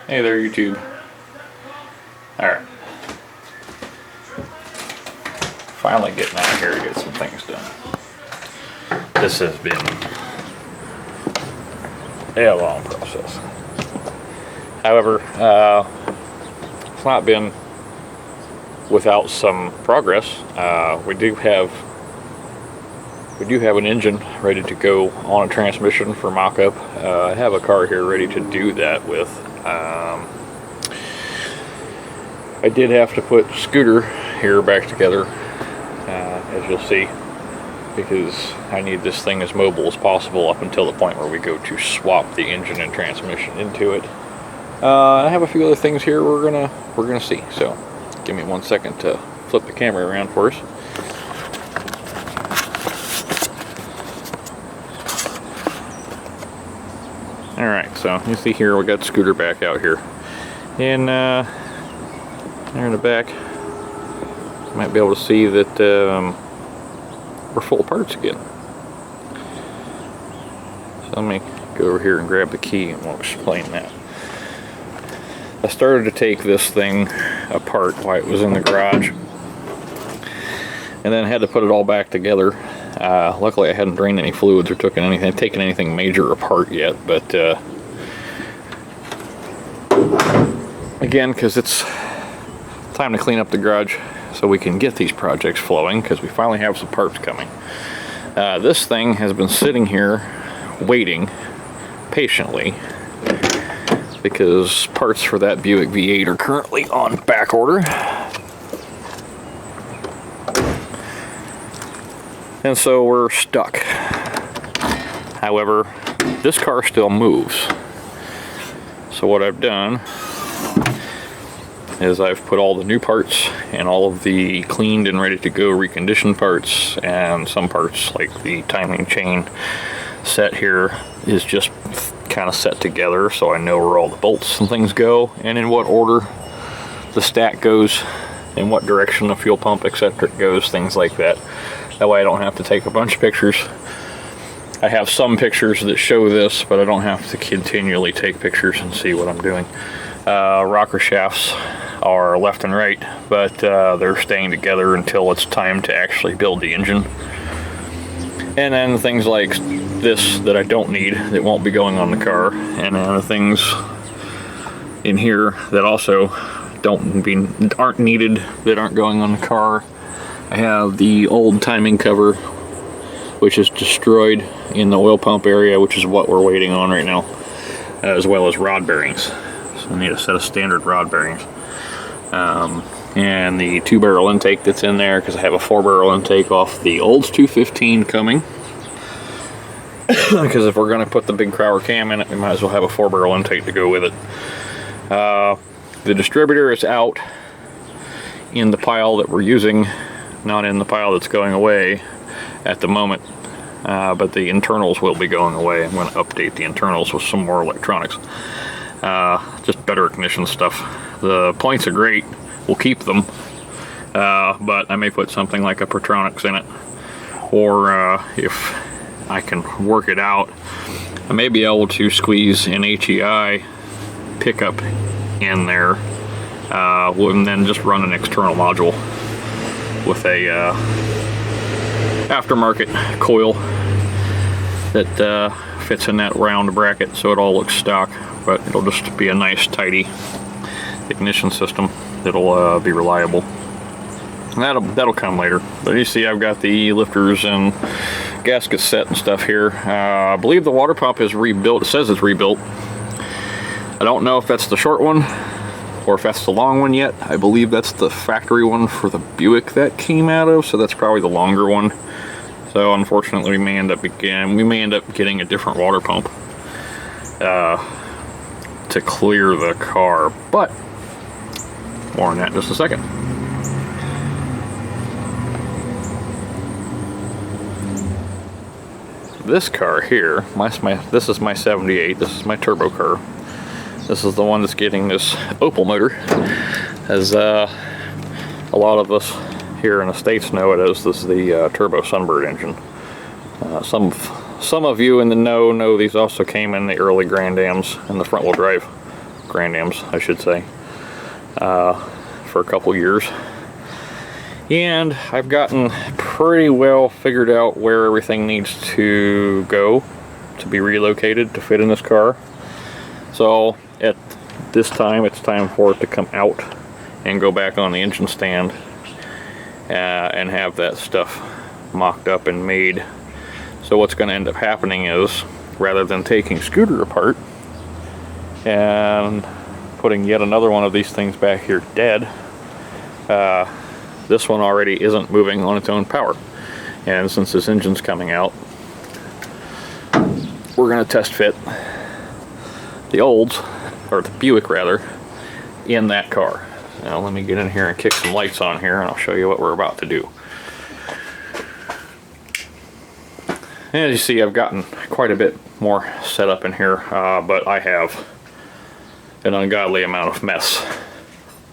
Hey there, YouTube. Alright. Finally getting out here to get some things done. This has been a long process. However, it's not been without some progress. We do have an engine ready to go on a transmission for mock-up. I have a car here ready to do that with. I did have to put Scooter here back together, as you'll see, because I need this thing as mobile as possible up until the point where we go to swap the engine and transmission into it. I have a few other things here we're gonna see. So, give me 1 second to flip the camera around for us. Alright, so you see here we got Scooter back out here. And there in the back, you might be able to see that we're full of parts again. So let me go over here and grab the key and we'll explain that. I started to take this thing apart while it was in the garage, and then had to put it all back together. Luckily I hadn't drained any fluids or taken anything major apart yet, but again, because it's time to clean up the garage so we can get these projects flowing, because we finally have some parts coming. This thing has been sitting here waiting patiently because parts for that Buick V8 are currently on back order. And so we're stuck. However, this car still moves. So what I've done is I've put all the new parts and all of the cleaned and ready to go reconditioned parts, and some parts like the timing chain set here is just kind of set together so I know where all the bolts and things go and in what order the stack goes, in what direction the fuel pump etc goes, things like that. That way I don't have to take a bunch of pictures. I have some pictures that show this, but I don't have to continually take pictures and see what I'm doing. Rocker shafts are left and right, but they're staying together until it's time to actually build the engine. And then things like this that I don't need, that won't be going on the car, and then the things in here that also aren't needed, that aren't going on the car. I have the old timing cover, which is destroyed in the oil pump area, which is what we're waiting on right now, as well as rod bearings. So I need a set of standard rod bearings. And the 2-barrel intake that's in there, because I have a 4-barrel intake off the Olds 215 coming. Because if we're going to put the big Crower cam in it, we might as well have a 4-barrel intake to go with it. The distributor is out in the pile that we're using, not in the pile that's going away at the moment. But the internals will be going away. I'm going to update the internals with some more electronics. Just better ignition stuff. The points are great. We'll keep them. But I may put something like a Protronics in it. Or if I can work it out, I may be able to squeeze an HEI pickup in there. And then just run an external module with a aftermarket coil that fits in that round bracket, so it all looks stock, but it'll just be a nice tidy ignition system that'll be reliable. And that'll come later. But you see I've got the lifters and gaskets set and stuff here. I believe the water pump is rebuilt. It says it's rebuilt. I don't know if that's the short one or if that's the long one yet. I believe that's the factory one for the Buick that came out of, so that's probably the longer one. So unfortunately we may end up getting a different water pump to clear the car, but more on that in just a second. This car here, this is my 78, this is my turbo car. This is the one that's getting this Opel motor, as a lot of us here in the States know it as. This is the turbo Sunbird engine. Some of you in the know these also came in the early Grand Ams and the front wheel drive Grand Ams, I should say, for a couple years. And I've gotten pretty well figured out where everything needs to go to be relocated to fit in this car. So at this time, it's time for it to come out and go back on the engine stand and have that stuff mocked up and made. So what's going to end up happening is, rather than taking Scooter apart and putting yet another one of these things back here dead, this one already isn't moving on its own power. And since this engine's coming out, we're going to test fit the Olds, or the Buick rather, in that car. Now let me get in here and kick some lights on here, and I'll show you what we're about to do. And as you see, I've gotten quite a bit more set up in here, but I have an ungodly amount of mess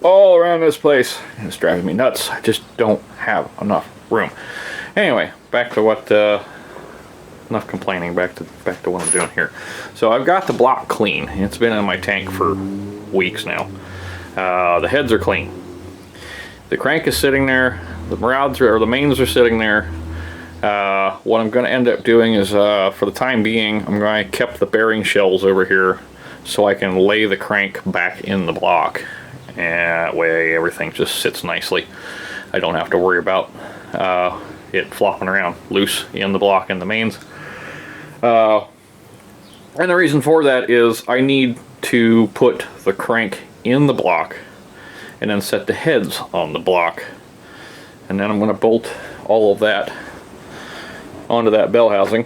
all around this place. It's driving me nuts. I just don't have enough room. Anyway, back to what, enough complaining, back to what I'm doing here. So I've got the block clean. It's been in my tank for weeks now. The heads are clean. The crank is sitting there. The rods or the mains are sitting there. What I'm going to end up doing is, for the time being, I'm going to keep the bearing shells over here so I can lay the crank back in the block. And that way everything just sits nicely. I don't have to worry about it flopping around loose in the block and the mains. And the reason for that is I need to put the crank in the block and then set the heads on the block. And then I'm going to bolt all of that onto that bell housing.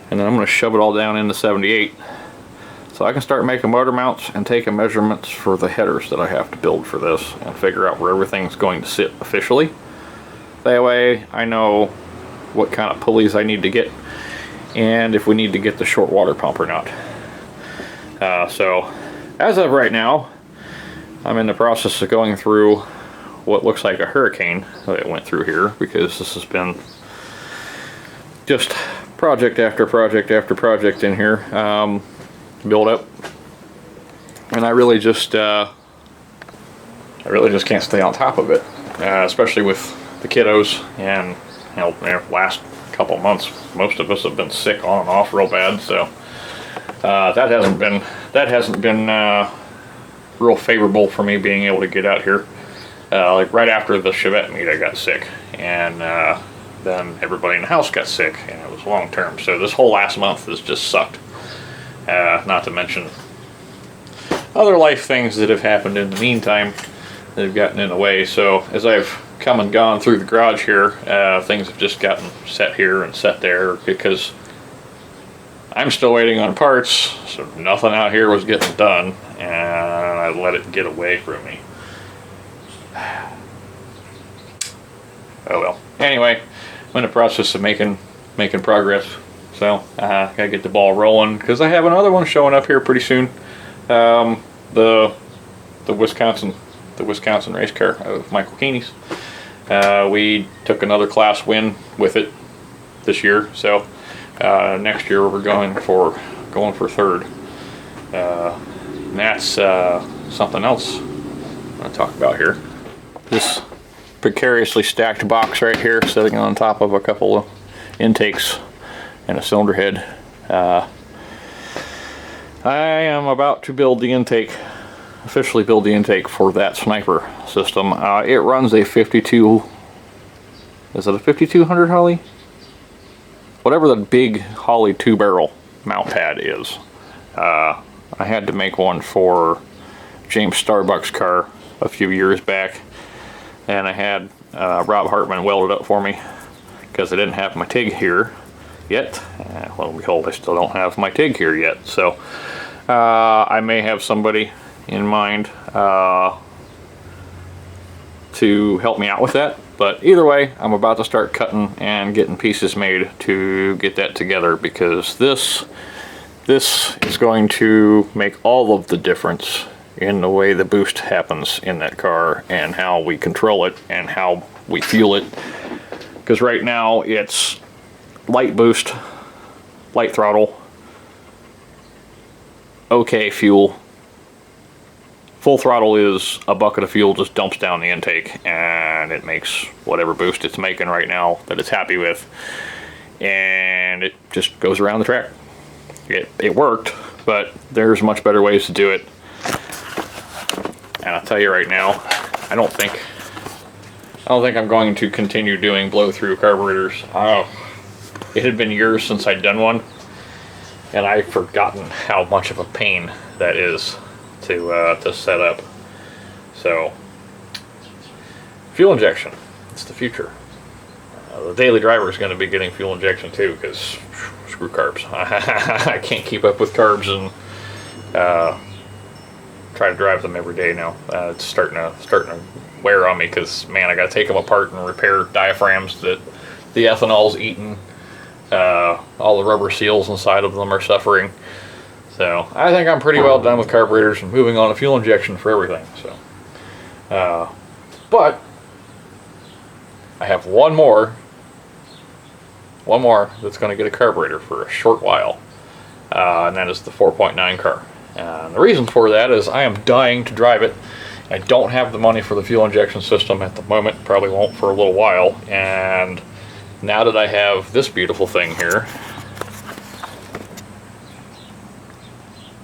And then I'm going to shove it all down into 78. So I can start making motor mounts and taking measurements for the headers that I have to build for this and figure out where everything's going to sit officially. That way I know what kind of pulleys I need to get and if we need to get the short water pump or not. So as of right now, I'm in the process of going through what looks like a hurricane that went through here, because this has been just project after project after project in here. Build up, and I really just can't stay on top of it, especially with the kiddos. And you know, last couple months most of us have been sick on and off real bad, so that hasn't been real favorable for me being able to get out here. Like right after the Chevette meet, I got sick, and then everybody in the house got sick, and it was long term. So this whole last month has just sucked. Not to mention other life things that have happened in the meantime that have gotten in the way. So as I've come and gone through the garage here, things have just gotten set here and set there because I'm still waiting on parts, so nothing out here was getting done, and I let it get away from me. Oh well. Anyway, I'm in the process of making progress. So gotta get the ball rolling because I have another one showing up here pretty soon. The Wisconsin race car of Michael Keeney's. We took another class win with it this year, so next year we're going for third. And that's something else I'm gonna talk about here. This precariously stacked box right here, sitting on top of a couple of intakes and a cylinder head. I am about to officially build the intake for that sniper system. It runs a 52, is it a 5200 Holley? Whatever the big Holley 2-barrel mount pad is. I had to make one for James Starbuck's car a few years back, and I had Rob Hartman weld it up for me because I didn't have my TIG here yet. Lo and behold, I still don't have my TIG here yet, so I may have somebody in mind to help me out with that. But either way, I'm about to start cutting and getting pieces made to get that together, because this is going to make all of the difference in the way the boost happens in that car and how we control it and how we fuel it. Because right now it's light boost, light throttle, okay fuel, Full throttle is a bucket of fuel just dumps down the intake, and it makes whatever boost it's making right now that it's happy with, and it just goes around the track. It worked, but there's much better ways to do it. And I'll tell you right now, I don't think I'm going to continue doing blow-through carburetors. It had been years since I'd done one, and I'd forgotten how much of a pain that is to set up. So, fuel injection, it's the future. The daily driver is going to be getting fuel injection too, because screw carbs. I can't keep up with carbs and try to drive them every day now. It's starting to wear on me, because man, I got to take them apart and repair diaphragms that the ethanol's eaten. All the rubber seals inside of them are suffering. So I think I'm pretty well done with carburetors and moving on to fuel injection for everything. So, but I have one more that's going to get a carburetor for a short while, and that is the 4.9 car. And the reason for that is I am dying to drive it. I don't have the money for the fuel injection system at the moment, probably won't for a little while, and now that I have this beautiful thing here,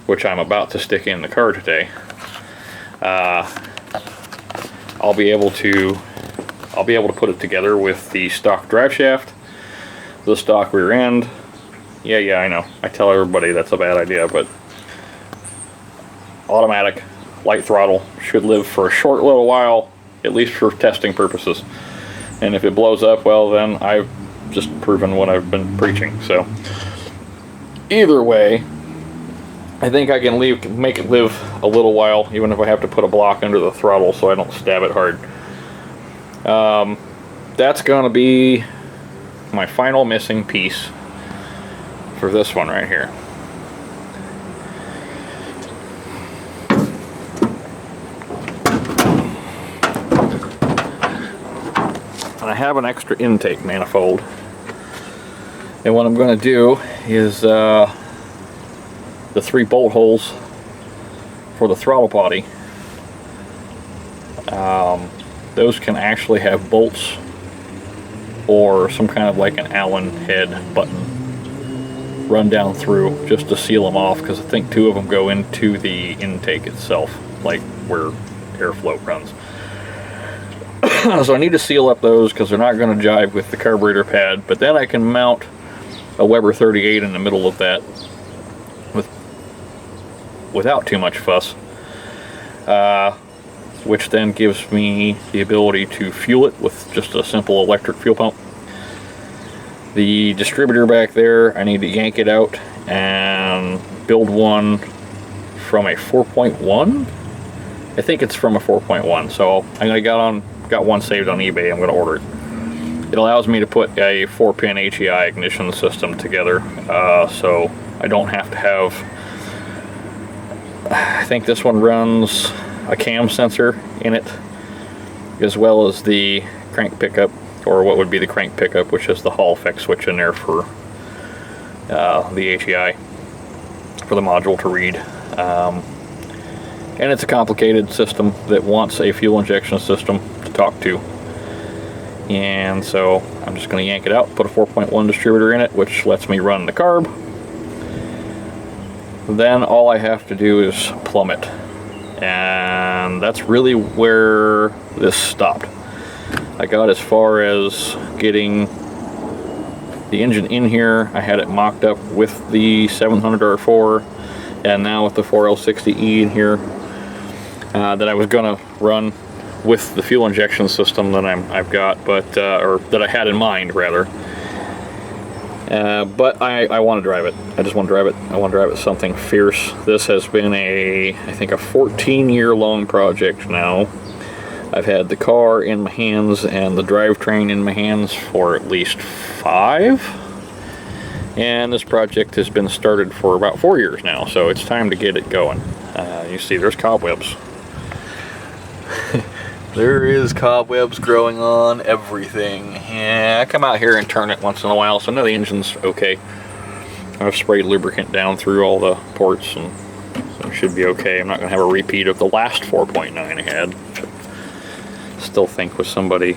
which I'm about to stick in the car today, I'll be able to put it together with the stock drive shaft, the stock rear end. Yeah, I know. I tell everybody that's a bad idea, but automatic, light throttle, should live for a short little while, at least for testing purposes. And if it blows up, well, then I've just proven what I've been preaching. So either way, I think I can make it live a little while, even if I have to put a block under the throttle so I don't stab it hard. That's gonna be my final missing piece for this one right here. And I have an extra intake manifold, and what I'm going to do is the 3 bolt holes for the throttle body, those can actually have bolts or some kind of like an Allen head button run down through just to seal them off, because I think 2 of them go into the intake itself, like where airflow runs. So I need to seal up those because they're not going to jive with the carburetor pad, but then I can mount a Weber 38 in the middle of that without too much fuss, which then gives me the ability to fuel it with just a simple electric fuel pump. The distributor back there, I need to yank it out and build one from a 4.1. I think it's from a 4.1, so I got one saved on eBay. I'm going to order it. It allows me to put a 4-pin HEI ignition system together, so I don't have to have, I think this one runs a cam sensor in it, as well as the crank pickup, or what would be the crank pickup, which is the Hall effect switch in there for the HEI, for the module to read. And it's a complicated system that wants a fuel injection system to talk to. And so I'm just going to yank it out, put a 4.1 distributor in it, which lets me run the carb. Then all I have to do is plumb it. And that's really where this stopped. I got as far as getting the engine in here. I had it mocked up with the 700R4 and now with the 4L60E in here. That I was going to run with the fuel injection system that I've got, but or that I had in mind rather. But I want to drive it. I just want to drive it. I want to drive it something fierce. This has been I think a 14-year long project now. I've had the car in my hands and the drivetrain in my hands for at least 5. And this project has been started for about 4 years now, so it's time to get it going. You see there's cobwebs. There is cobwebs growing on everything. Yeah, I come out here and turn it once in a while, so I know the engine's okay. I've sprayed lubricant down through all the ports and So it should be okay. I'm not going to have a repeat of the last 4.9 I had. Still think with somebody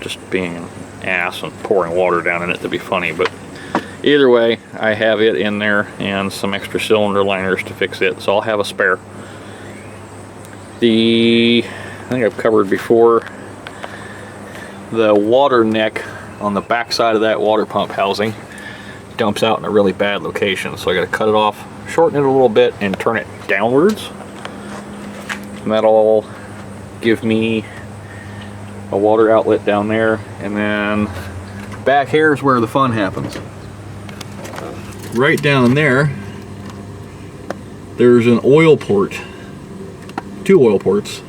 just being an ass and pouring water down in it to be funny, but either way, I have it in there and some extra cylinder liners to fix it, so I'll have a spare. I think I've covered before, the water neck on the back side of that water pump housing dumps out in a really bad location, so I got to cut it off, shorten it a little bit, and turn it downwards. And that'll give me a water outlet down there, and then back here is where the fun happens. Right down there, there's an oil port, 2 oil ports,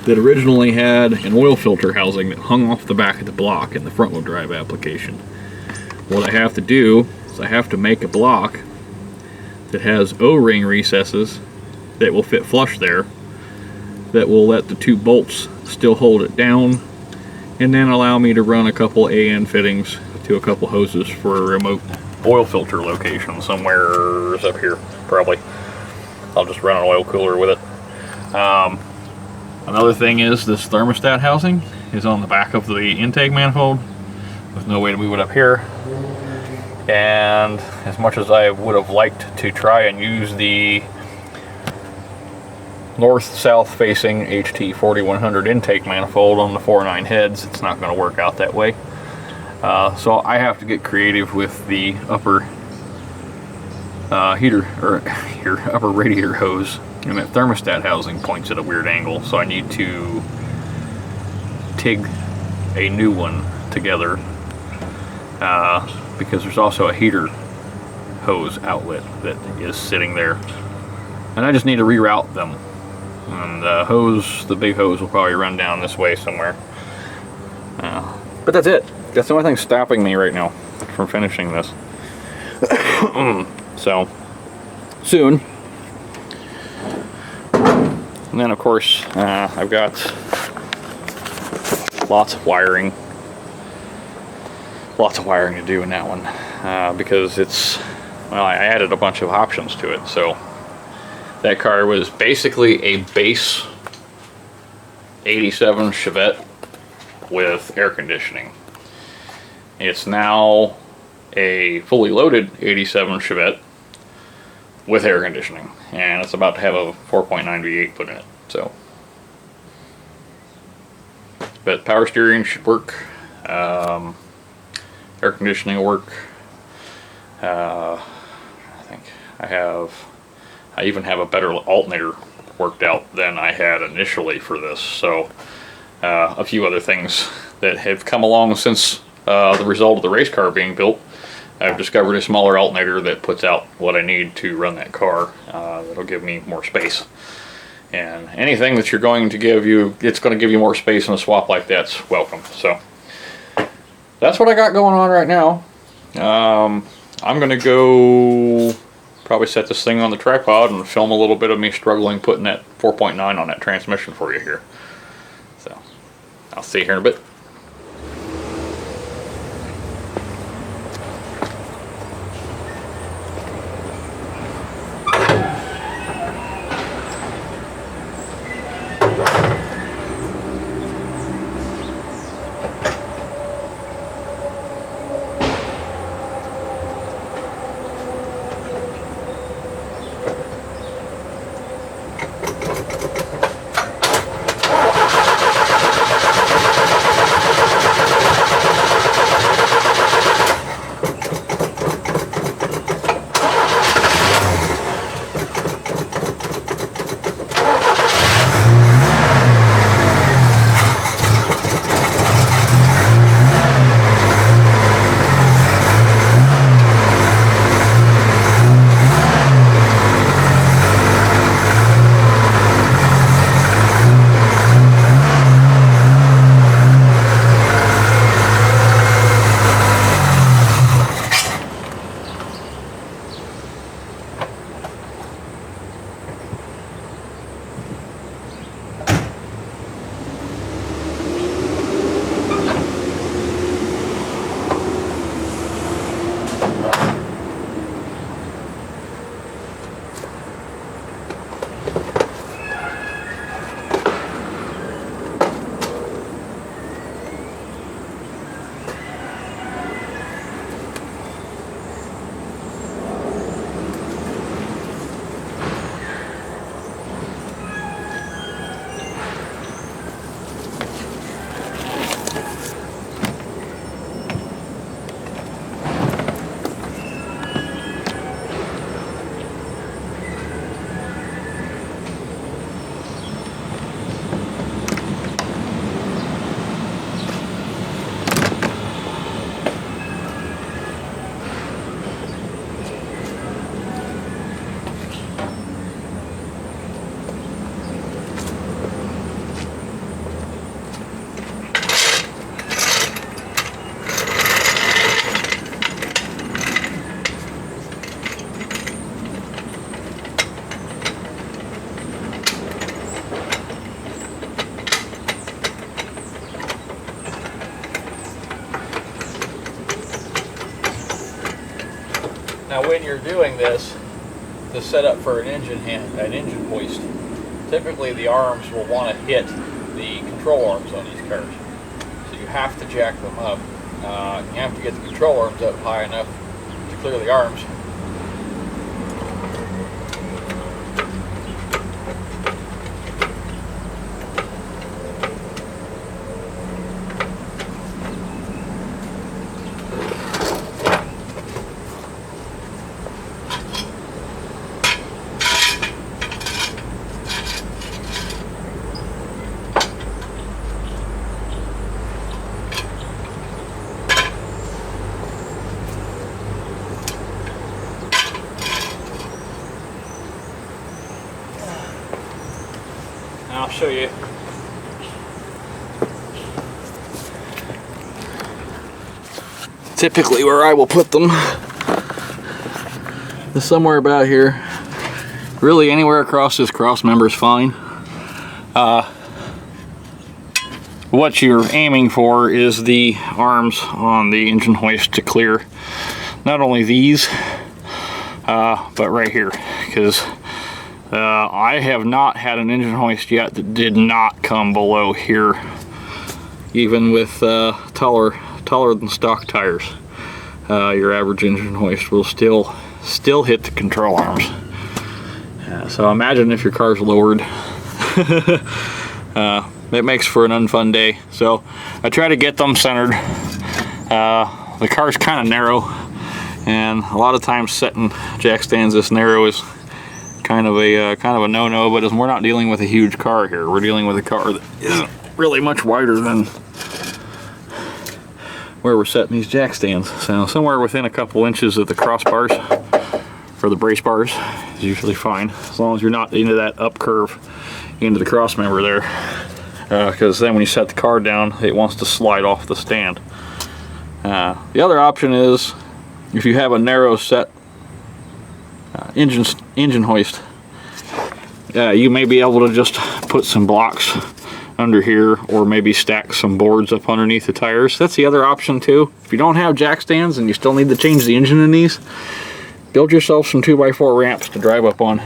that originally had an oil filter housing that hung off the back of the block in the front wheel drive application. What I have to do is I have to make a block that has O-ring recesses that will fit flush there, that will let the 2 bolts still hold it down, and then allow me to run a couple AN fittings to a couple hoses for a remote oil filter location somewhere up here, probably. I'll just run an oil cooler with it. Another thing is this thermostat housing is on the back of the intake manifold with no way to move it up here. And as much as I would have liked to try and use the north-south facing HT 4100 intake manifold on the 4.9 heads, it's not going to work out that way. So I have to get creative with the upper upper radiator hose, and that thermostat housing points at a weird angle, so I need to TIG a new one together, because there's also a heater hose outlet that is sitting there, and I just need to reroute them. And the big hose will probably run down this way somewhere. But that's it. That's the only thing stopping me right now from finishing this. So, soon. And then of course, I've got lots of wiring to do in that one, because well, I added a bunch of options to it. So that car was basically a base 87 Chevette with air conditioning. It's now a fully loaded 87 Chevette with air conditioning, and it's about to have a 4.9 V8 put in it. So, but power steering should work, air conditioning will work. I think I even have a better alternator worked out than I had initially for this. So a few other things that have come along since the result of the race car being built. I've discovered a smaller alternator that puts out what I need to run that car. That'll give me more space. And anything that you're going to give you, it's going to give you more space in a swap like that's welcome. So that's what I got going on right now. I'm going to go probably set this thing on the tripod and film a little bit of me struggling putting that 4.9 on that transmission for you here. So I'll see you here in a bit. Now when you're doing this, the setup for an engine hoist, typically the arms will want to hit the control arms on these cars. So you have to jack them up. You have to get the control arms up high enough to clear the arms. I'll show you. Typically where I will put them is somewhere about here. Really anywhere across this cross member is fine. What you're aiming for is the arms on the engine hoist to clear not only these, but right here, because I have not had an engine hoist yet that did not come below here, even with taller than stock tires. Your average engine hoist will still hit the control arms. So imagine if your car's lowered. It makes for an unfun day. So I try to get them centered. The car's kind of narrow, and a lot of times setting jack stands this narrow is kind of a no-no, but as we're not dealing with a huge car here, we're dealing with a car that isn't really much wider than where we're setting these jack stands. So somewhere within a couple inches of the crossbars or the brace bars is usually fine, as long as you're not into that up curve into the cross member there, because then when you set the car down, it wants to slide off the stand. The other option is, if you have a narrow set engine hoist, you may be able to just put some blocks under here, or maybe stack some boards up underneath the tires. That's the other option too. If you don't have jack stands and you still need to change the engine in these, build yourself some 2x4 ramps to drive up on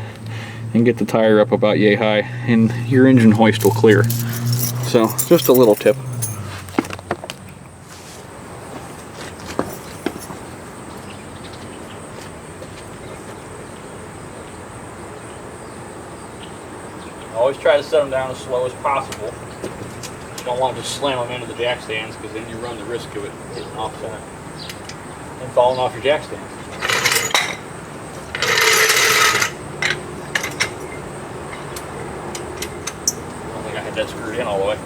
and get the tire up about yay high, and your engine hoist will clear. So just a little tip. Always try to set them down as slow as possible. You don't want to just slam them into the jack stands, because then you run the risk of it hitting off center and falling off your jack stands. I don't think I had that screwed in all the way.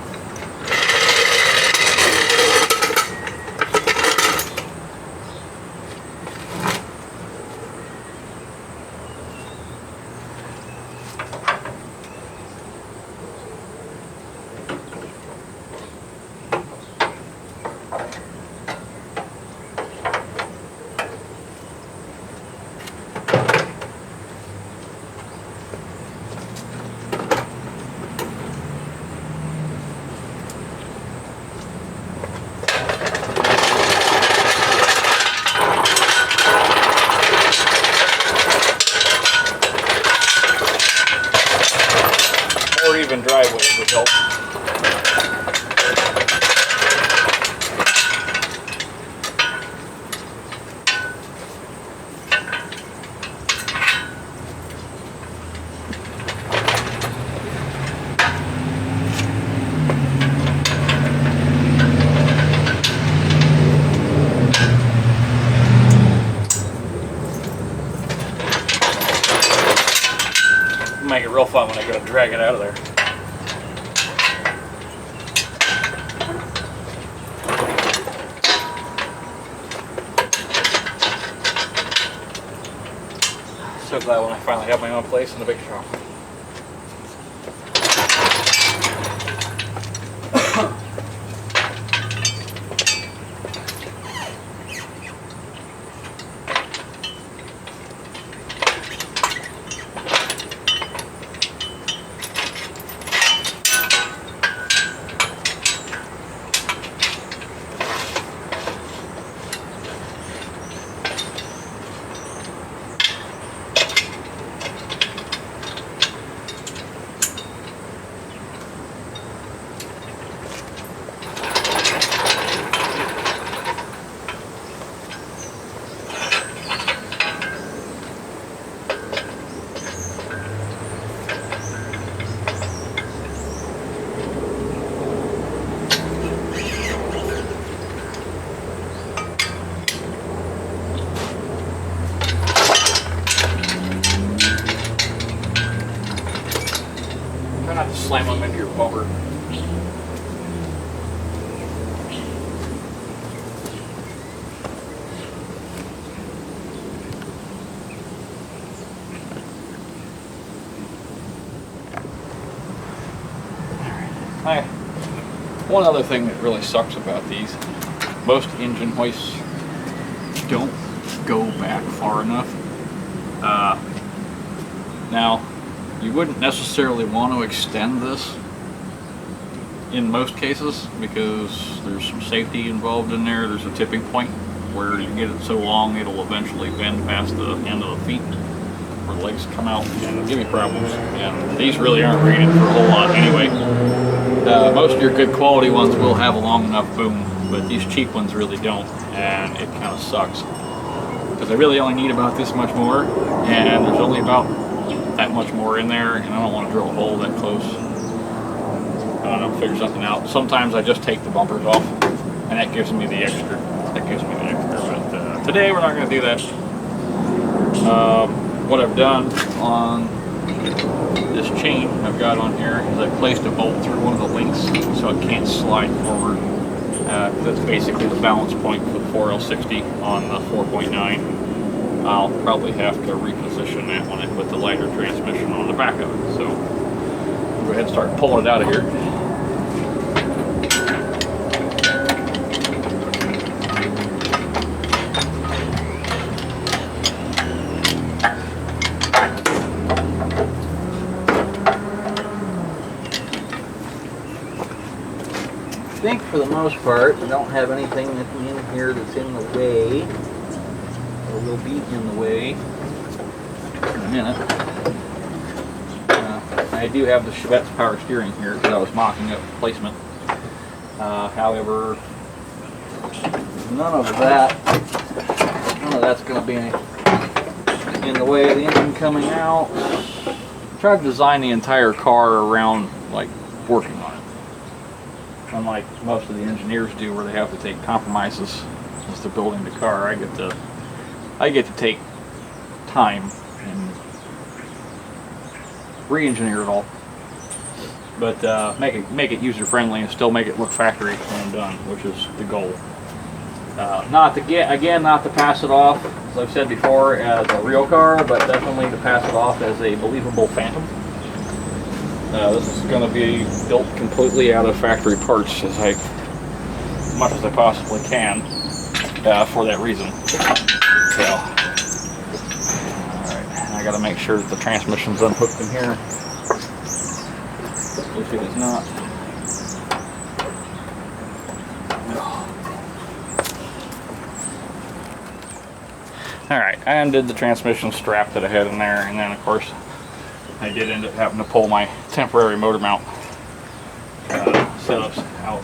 Or even driveways would help. Make it real fun when I go to drag it out of there. So glad when I finally have my own place in the big shop. Try not to slam them into your bumper. One other thing that really sucks about these, most engine hoists don't go back far enough. Now, you wouldn't necessarily want to extend this in most cases because there's some safety involved in there. There's a tipping point where you get it so long it'll eventually bend past the end of the feet where the legs come out and give you problems. And these really aren't rated for a whole lot anyway. Most of your good quality ones will have a long enough boom, but these cheap ones really don't, and it kind of sucks. Because I really only need about this much more, and there's only about that much more in there, and I don't want to drill a hole that close. I don't know, figure something out. Sometimes I just take the bumpers off, and that gives me the extra. But today we're not going to do that. What I've done on this chain I've got on here is I placed a bolt through one of the links so it can't slide forward. That's basically the balance point for the 4L60 on the 4.9. I'll probably have to reposition that when I put the lighter transmission on the back of it. So I'll go ahead and start pulling it out of here. I think for the most part I don't have anything in here that's in the way or will be in the way in a minute. I do have the Chevette's power steering here because I was mocking up placement. However, none of that's going to be in the way of the engine coming out. I tried to design the entire car around like working on it. Unlike most of the engineers do, where they have to take compromises as they're building the car, I get to take time and re-engineer it all, but make it user friendly and still make it look factory when I'm done, which is the goal. Not to pass it off, as I've said before, as a real car, but definitely to pass it off as a believable Phantom. This is going to be built completely out of factory parts as much as I possibly can for that reason. So, alright, I got to make sure that the transmission's unhooked in here, if it is not. Alright, I undid the transmission strap that I had in there, and then of course I did end up having to pull my temporary motor mount setups out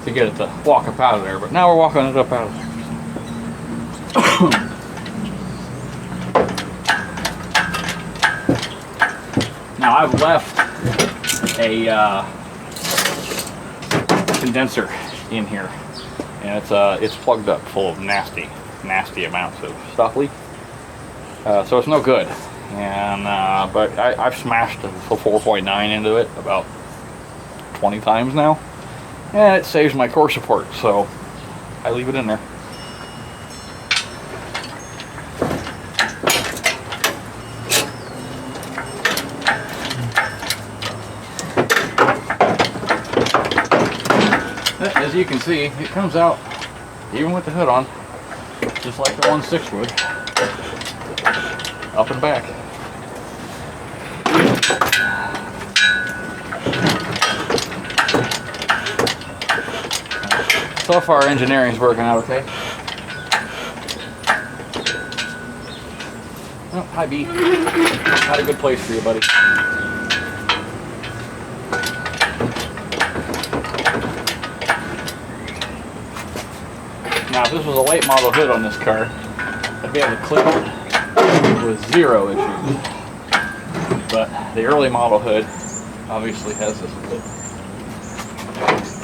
to get it to walk up out of there, but now we're walking it up out of there. Now I've left a condenser in here, and it's plugged up full of nasty amounts of stuff leak, so it's no good. And but I've smashed the 4.9 into it about 20 times now, and it saves my core support, so I leave it in there. As you can see, it comes out even with the hood on, just like the 1.6 would, up and back. So far, engineering's working out okay. Oh, hi B. Not a good place for you, buddy. Now, if this was a late model hood on this car, I'd be able to clip it with zero issues. But the early model hood obviously has this clip.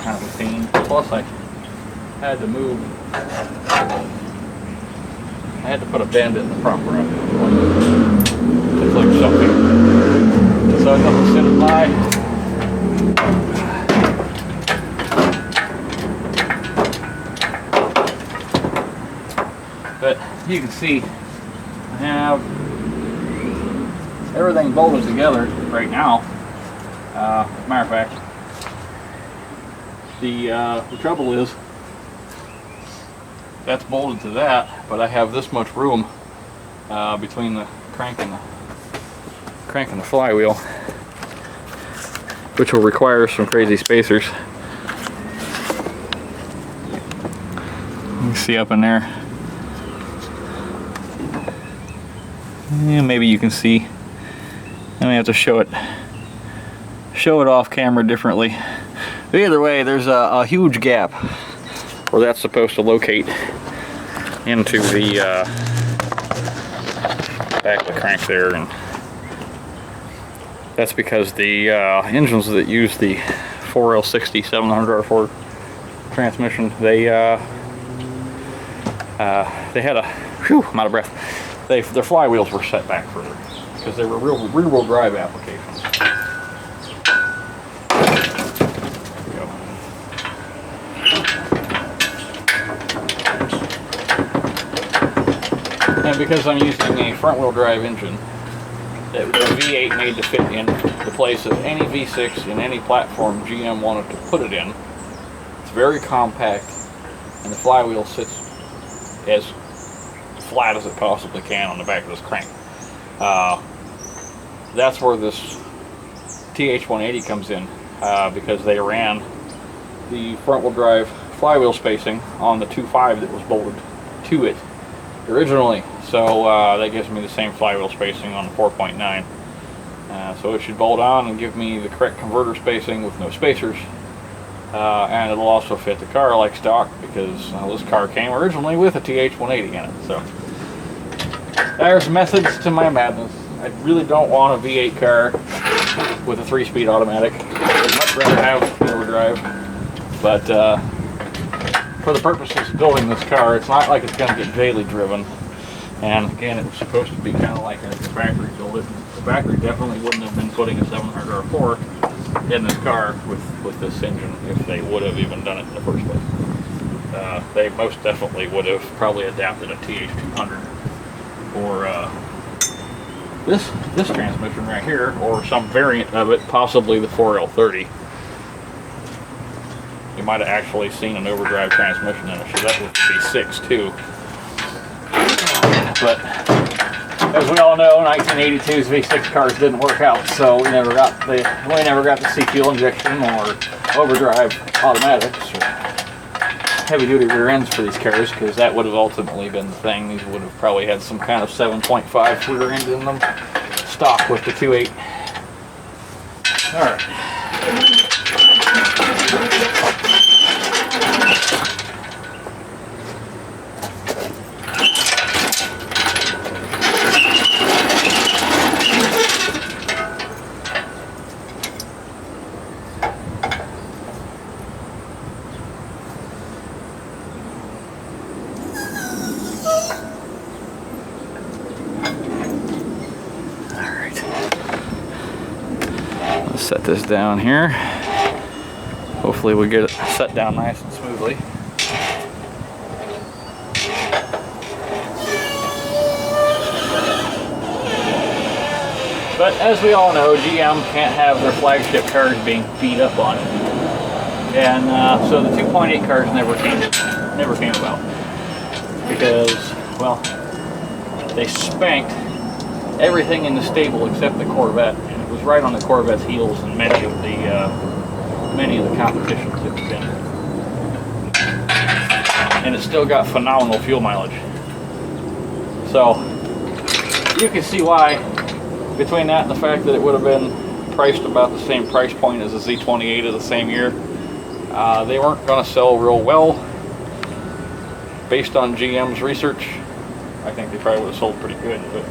Kind of a pain. Plus, I had to move. I had to put a bend in the proper end to clip something. So I thought it sit by. you can see I have everything bolted together right now. Matter of fact, the trouble is that's bolted to that, but I have this much room between the crank and the flywheel, which will require some crazy spacers. You can see up in there. Yeah, maybe you can see. I may have to show it off camera differently. But either way, there's a huge gap where that's supposed to locate into the back of the crank there, and that's because the engines that use the 4L60 700R4 transmission, they had a, whew, I'm out of breath. Their flywheels were set back further because they were rear-wheel drive applications. There we go. And because I'm using a front-wheel drive engine that the V8 made to fit in the place of any V6 in any platform GM wanted to put it in, it's very compact, and the flywheel sits as flat as it possibly can on the back of this crank. That's where this TH180 comes in, because they ran the front-wheel drive flywheel spacing on the 2.5 that was bolted to it originally. So that gives me the same flywheel spacing on the 4.9. So it should bolt on and give me the correct converter spacing with no spacers. And it'll also fit the car like stock, because this car came originally with a TH180 in it. So there's methods to my madness. I really don't want a V8 car with a 3-speed automatic. I'd much rather have wheel drive. But for the purposes of building this car, it's not like it's going to get daily driven. And again, it was supposed to be kind of like a factory build it. The factory definitely wouldn't have been putting a 700R4 in this car with this engine if they would have even done it in the first place. They most definitely would have probably adapted a TH200 or this transmission right here, or some variant of it, possibly the 4L30. You might have actually seen an overdrive transmission in it, so that would be V6 too. But as we all know, 1982's V6 cars didn't work out, so we never got to see fuel injection or overdrive automatics or heavy-duty rear ends for these cars, because that would have ultimately been the thing. These would have probably had some kind of 7.5 rear end in them, stock with the 2.8. All right. Set this down here. Hopefully we get it set down nice and smoothly. But as we all know, GM can't have their flagship cars being beat up on. And so the 2.8 cars never came about. Because, well, they spanked everything in the stable except the Corvette. It was right on the Corvette's heels in many of the competitions it was in, and it still got phenomenal fuel mileage. So you can see why, between that and the fact that it would have been priced about the same price point as the Z28 of the same year, they weren't going to sell real well. Based on GM's research, I think they probably would have sold pretty good, but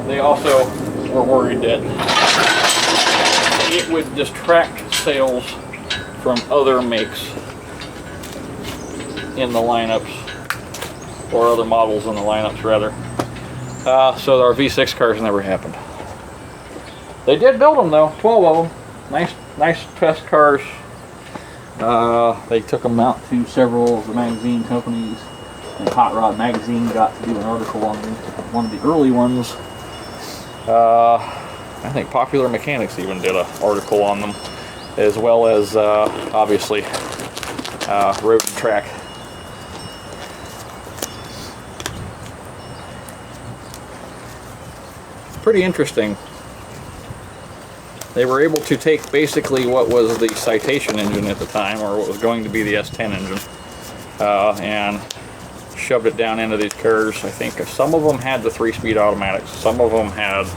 they also were worried that it would distract sales from other makes in the lineups, or other models in the lineups rather. So our V6 cars never happened. They did build them though, 12 of them. Nice test cars. They took them out to several of the magazine companies. And Hot Rod Magazine got to do an article on one of the early ones. I think Popular Mechanics even did an article on them, as well as obviously Road and Track. Pretty interesting. They were able to take basically what was the Citation engine at the time, or what was going to be the S10 engine, and shoved it down into these cars. I think some of them had the 3-speed automatics, some of them had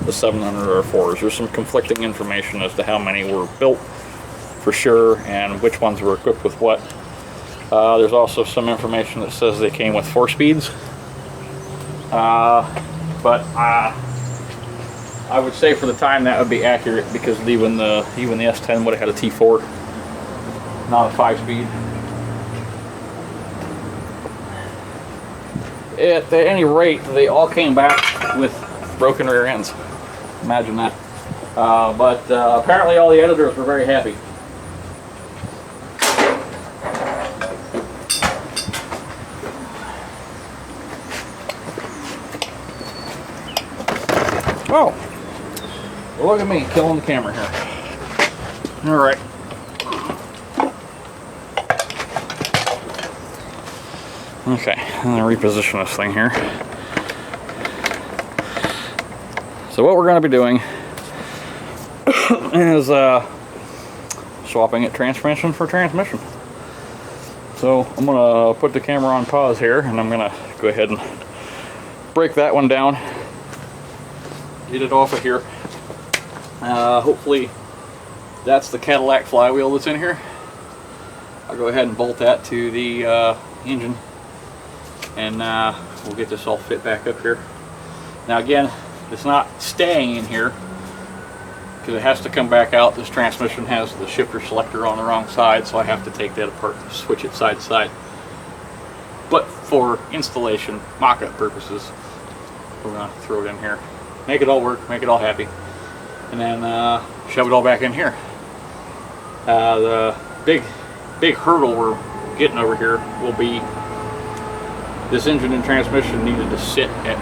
the 700 R4s. There's some conflicting information as to how many were built for sure and which ones were equipped with what. There's also some information that says they came with 4 speeds, but I would say for the time that would be accurate, because even the S10 would have had a T4, not a 5-speed. At any rate, they all came back with broken rear ends. Imagine that. But apparently all the editors were very happy. Oh! Well, look at me killing the camera here. All right. Okay, I'm gonna reposition this thing here. So what we're gonna be doing is swapping it transmission for transmission. So I'm gonna put the camera on pause here, and I'm gonna go ahead and break that one down, get it off of here. Hopefully that's the Cadillac flywheel that's in here. I'll go ahead and bolt that to the engine, and we'll get this all fit back up here. Now again, it's not staying in here because it has to come back out. This transmission has the shifter selector on the wrong side, so I have to take that apart and switch it side to side. But for installation, mock-up purposes, we're going to throw it in here, make it all work, make it all happy, and then shove it all back in here. The big hurdle we're getting over here will be this engine and transmission needed to sit at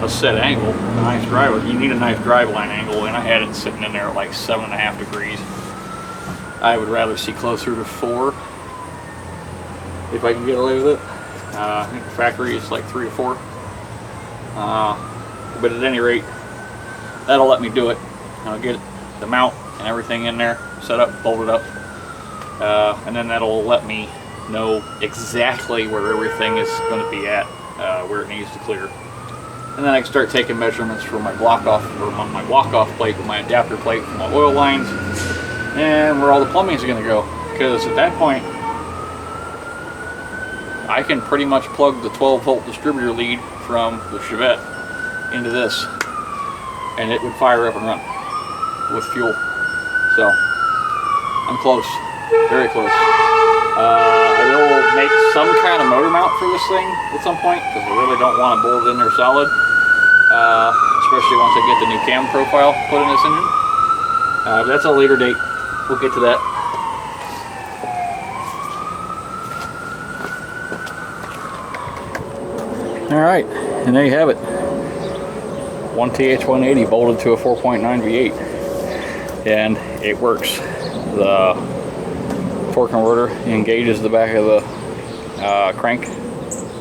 a set angle, a nice drive. You need a nice driveline angle, and I had it sitting in there at like 7.5 degrees. I would rather see closer to 4 if I can get away with it. I think the factory is like 3 to 4. But at any rate, that'll let me do it. I'll get the mount and everything in there, set up, bolted up, and then that'll let me know exactly where everything is going to be at, where it needs to clear. And then I can start taking measurements for my block-off, or my walk-off plate, with my adapter plate for my oil lines, and where all the plumbing is going to go. Because at that point, I can pretty much plug the 12-volt distributor lead from the Chevette into this, and it would fire up and run with fuel. So I'm close, very close. I will make some kind of motor mount for this thing at some point, because I really don't want to bolt it in there solid, especially once I get the new cam profile put in this engine. But that's a later date. We'll get to that. All right, and there you have it. One TH180 bolted to a 4.9 V8, and it works. The torque converter engages the back of the crank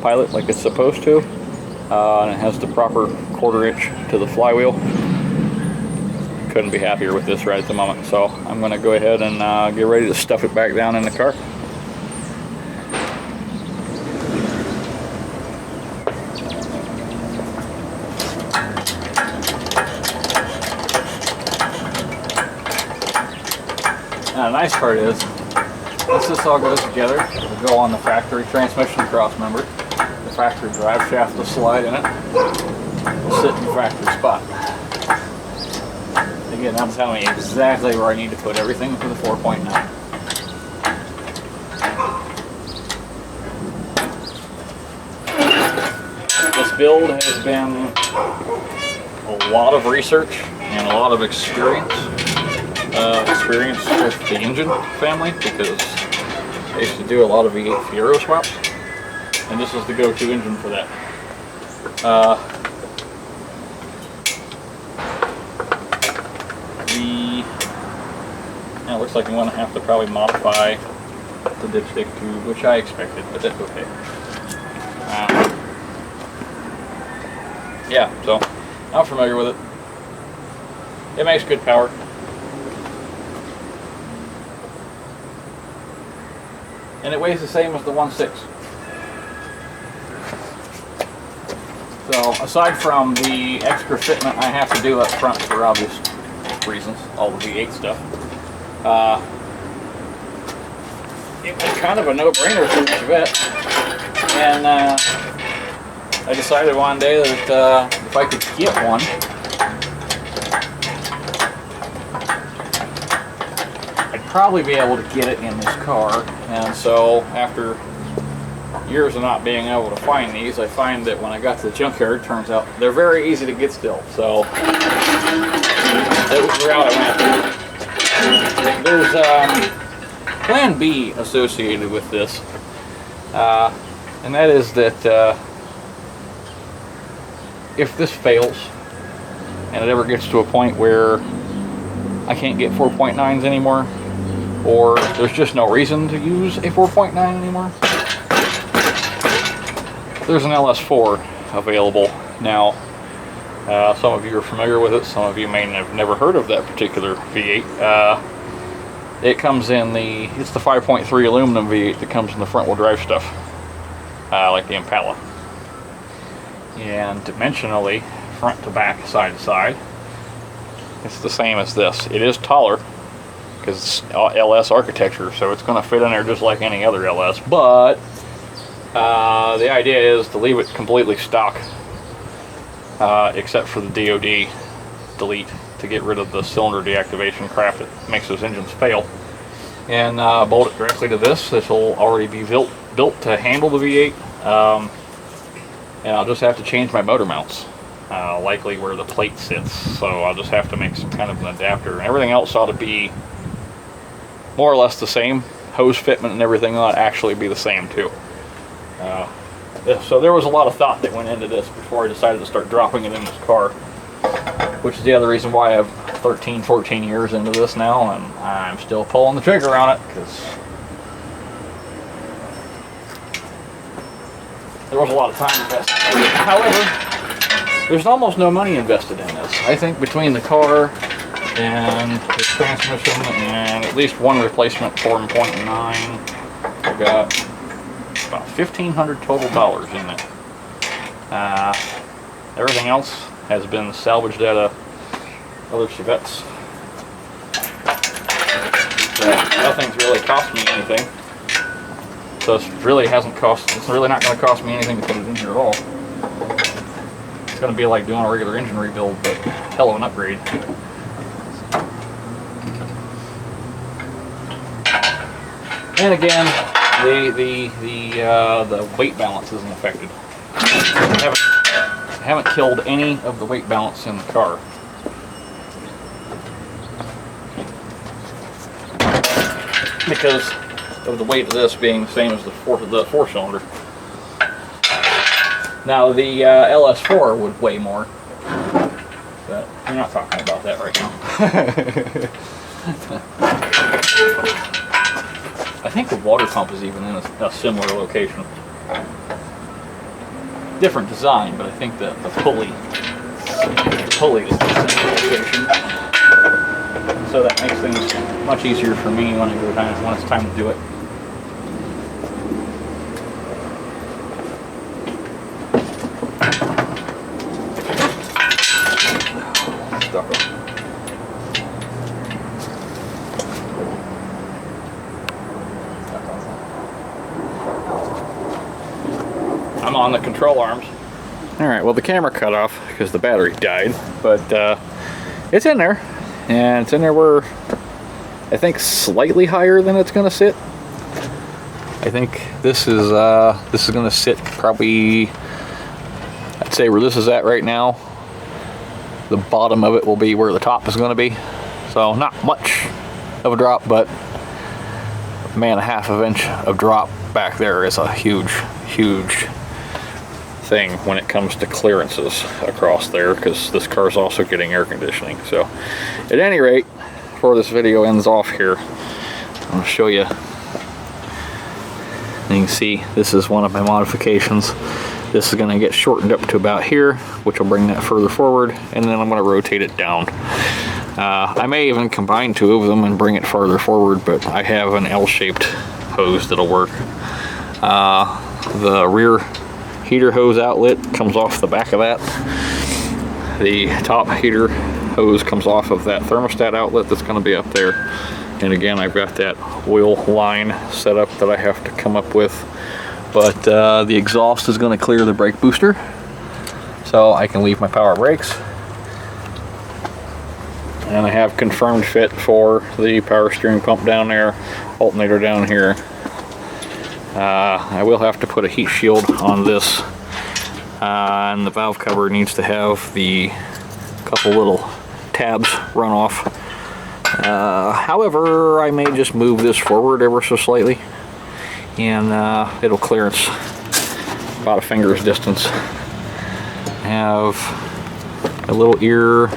pilot like it's supposed to, and it has the proper 1/4 inch to the flywheel. Couldn't be happier with this right at the moment, so I'm going to go ahead and get ready to stuff it back down in the car. Now, the nice part is, once this all goes together, it'll go on the factory transmission cross member. The factory drive shaft will slide in it. It'll sit in the factory spot. Again, that'll tell me exactly where I need to put everything for the 4.9. This build has been a lot of research and a lot of experience with the engine family, because I used to do a lot of V8 Fiero swaps. and this is the go-to engine for that. Now it looks like I'm going to have to probably modify the dipstick tube, which I expected, but that's okay. Yeah, so I'm familiar with it. It makes good power. And it weighs the same as the 1.6. So aside from the extra fitment I have to do up front for obvious reasons, all the V8 stuff, it was kind of a no-brainer for the Chevette. And I decided one day that if I could get one, I'd probably be able to get it in this car. And so after years of not being able to find these, I find that when I got to the junkyard, it turns out they're very easy to get still. So that was the route I went. There's plan B associated with this, and that is that if this fails and it ever gets to a point where I can't get 4.9s anymore, or there's just no reason to use a 4.9 anymore, there's an LS4 available now. Some of you are familiar with it, some of you may have never heard of that particular V8. It comes in it's the 5.3 aluminum V8 that comes in the front wheel drive stuff, like the Impala. And dimensionally, front to back, side to side, it's the same as this. It is taller, because it's LS architecture, so it's going to fit in there just like any other LS, but the idea is to leave it completely stock, except for the DOD delete, to get rid of the cylinder deactivation crap that makes those engines fail, and bolt it directly to this. This will already be built to handle the V8, and I'll just have to change my motor mounts, likely where the plate sits, so I'll just have to make some kind of an adapter, and everything else ought to be more or less the same. Hose fitment and everything ought to actually be the same too. So there was a lot of thought that went into this before I decided to start dropping it in this car, which is the other reason why I'm 13, 14 years into this now, and I'm still pulling the trigger on it, because there was a lot of time invested. However, there's almost no money invested in this. I think between the car and the transmission and at least one replacement 4.9, I got about $1,500 total dollars in it. Everything else has been salvaged out of other Chevettes. So nothing's really cost me anything. So it's really not going to cost me anything to put it in here at all. It's going to be like doing a regular engine rebuild, but hell of an upgrade. And again, the weight balance isn't affected. I haven't killed any of the weight balance in the car. Because of the weight of this being the same as the four-cylinder. Now the LS4 would weigh more, but we're not talking about that right now. I think the water pump is even in a similar location. Different design, but I think the pulley is in a similar location. So that makes things much easier for me when it's time to do it. I'm on the control arms. Alright, well the camera cut off because the battery died, but it's in there, and it's in there where I think slightly higher than it's going to sit. I think this is going to sit probably, I'd say where this is at right now, the bottom of it will be where the top is going to be. So not much of a drop, but man, a half of inch of drop back there is a huge huge thing when it comes to clearances across there, because this car is also getting air conditioning. So at any rate, before this video ends off here, I'll show you. And you can see this is one of my modifications. This is going to get shortened up to about here, which will bring that further forward, and then I'm going to rotate it down. I may even combine two of them and bring it farther forward, but I have an L-shaped hose that'll work. The rear heater hose outlet comes off the back of that. The top heater hose comes off of that thermostat outlet that's going to be up there. And again, I've got that oil line set up that I have to come up with. But the exhaust is going to clear the brake booster, so I can leave my power brakes. And I have confirmed fit for the power steering pump down there, alternator down here. I will have to put a heat shield on this, and the valve cover needs to have the couple little tabs run off. However, I may just move this forward ever so slightly, and it'll clearance about a finger's distance. I have a little ear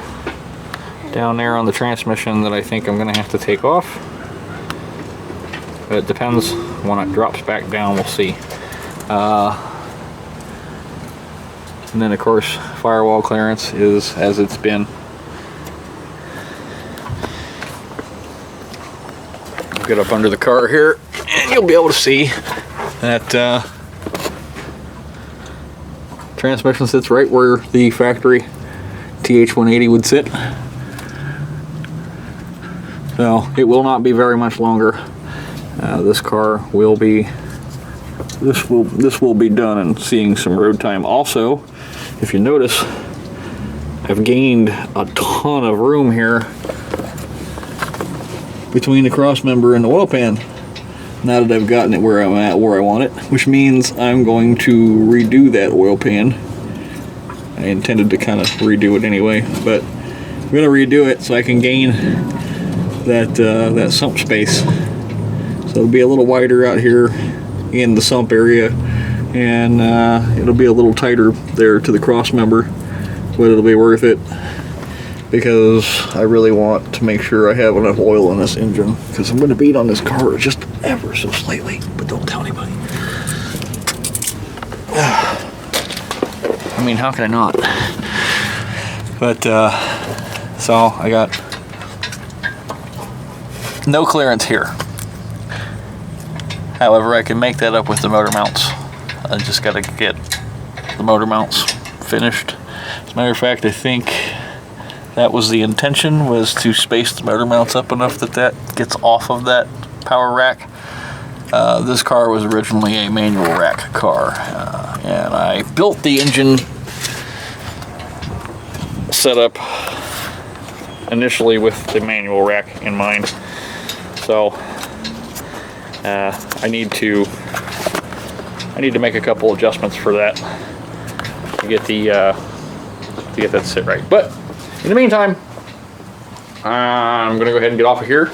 down there on the transmission that I think I'm going to have to take off. But it depends. When it drops back down, we'll see. And then of course, firewall clearance is as it's been. I'll get up under the car here, and you'll be able to see that transmission sits right where the factory TH180 would sit. So it will not be very much longer. This car will be, this will be done and seeing some road time. Also, if you notice, I've gained a ton of room here between the cross member and the oil pan. Now that I've gotten it where I'm at, where I want it, which means I'm going to redo that oil pan. I intended to kind of redo it anyway, but I'm going to redo it so I can gain that sump space. So it'll be a little wider out here in the sump area, and it'll be a little tighter there to the cross member, but it'll be worth it because I really want to make sure I have enough oil in this engine, because I'm going to beat on this car just ever so slightly, but don't tell anybody. I mean, how can I not? But so I got no clearance here. However, I can make that up with the motor mounts. I just got to get the motor mounts finished. As a matter of fact, I think that was the intention, was to space the motor mounts up enough that that gets off of that power rack. This car was originally a manual rack car, and I built the engine setup initially with the manual rack in mind. So I need to make a couple adjustments for that to get that to sit right. But in the meantime, I'm gonna go ahead and get off of here.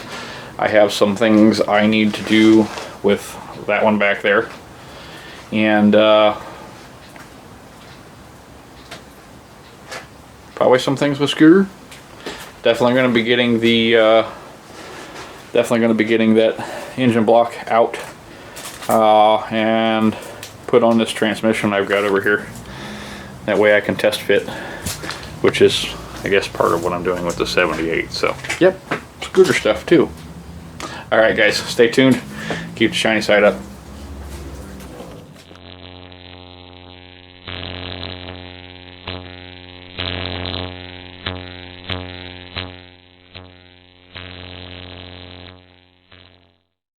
I have some things I need to do with that one back there, and probably some things with Scooter. Definitely going to be getting the that engine block out and put on this transmission I've got over here. That way I can test fit, which is, I guess, part of what I'm doing with the 78. So, yep, Scooter stuff too. All right, guys, stay tuned. Keep the shiny side up.